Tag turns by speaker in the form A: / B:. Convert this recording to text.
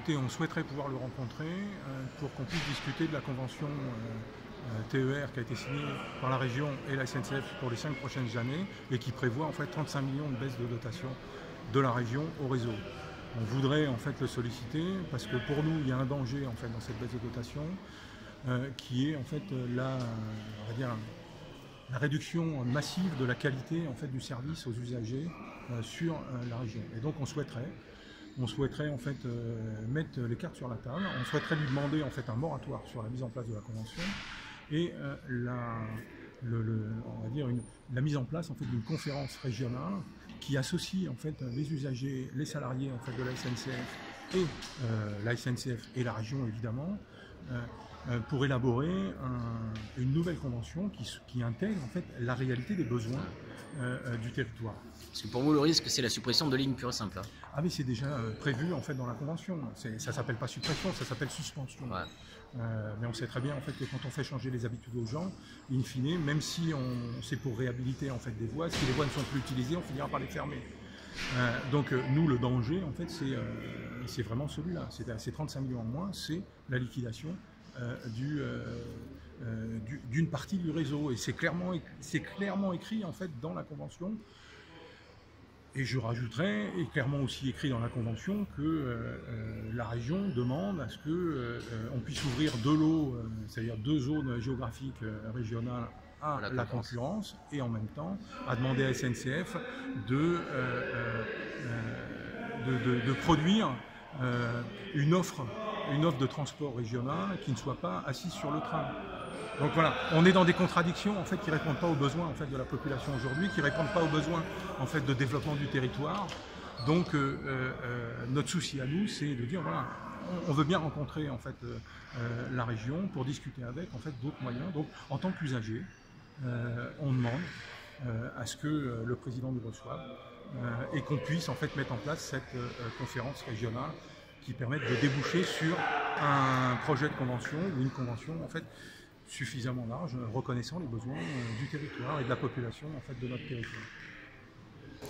A: écoutez, on souhaiterait pouvoir le rencontrer pour qu'on puisse discuter de la convention TER qui a été signée par la région et la SNCF pour les 5 prochaines années et qui prévoit en fait 35 millions de baisse de dotation de la région au réseau. On voudrait en fait le solliciter parce que pour nous il y a un danger en fait dans cette baisse de dotation qui est en fait on va dire, la réduction massive de la qualité en fait du service aux usagers sur la région. Et donc on souhaiterait en fait mettre les cartes sur la table. On souhaiterait lui demander en fait un moratoire sur la mise en place de la convention et on va dire la mise en place en fait d'une conférence régionale qui associe en fait les usagers, les salariés en fait de la SNCF et la SNCF et la région évidemment pour élaborer une nouvelle convention qui intègre en fait la réalité des besoins du territoire.
B: Parce que pour vous, le risque, c'est la suppression de lignes pure et simple.
A: Ah mais c'est déjà prévu en fait dans la convention. Ça s'appelle pas suppression, ça s'appelle suspension. Ouais. Mais on sait très bien en fait que quand on fait changer les habitudes aux gens, in fine, même si c'est pour réhabiliter en fait des voies, si les voies ne sont plus utilisées, on finira par les fermer. Donc nous, le danger en fait, c'est vraiment celui-là. C'est 35 millions en moins, c'est la liquidation d'une partie du réseau. Et c'est clairement écrit en fait dans la convention. Et je rajouterais, et clairement aussi écrit dans la convention, que la région demande à ce qu'on puisse ouvrir deux lots, c'est-à-dire 2 zones géographiques régionales à la concurrence, et en même temps à demander à SNCF de produire une offre de transport régional qui ne soit pas assise sur le train. Donc voilà, on est dans des contradictions en fait qui ne répondent pas aux besoins en fait de la population aujourd'hui, qui ne répondent pas aux besoins en fait de développement du territoire. Donc notre souci à nous, c'est de dire voilà, on veut bien rencontrer en fait la région pour discuter avec en fait d'autres moyens. Donc en tant qu'usager, on demande à ce que le président nous reçoive et qu'on puisse en fait mettre en place cette conférence régionale qui permette de déboucher sur un projet de convention ou une convention en fait suffisamment large, reconnaissant les besoins du territoire et de la population en fait, de notre territoire.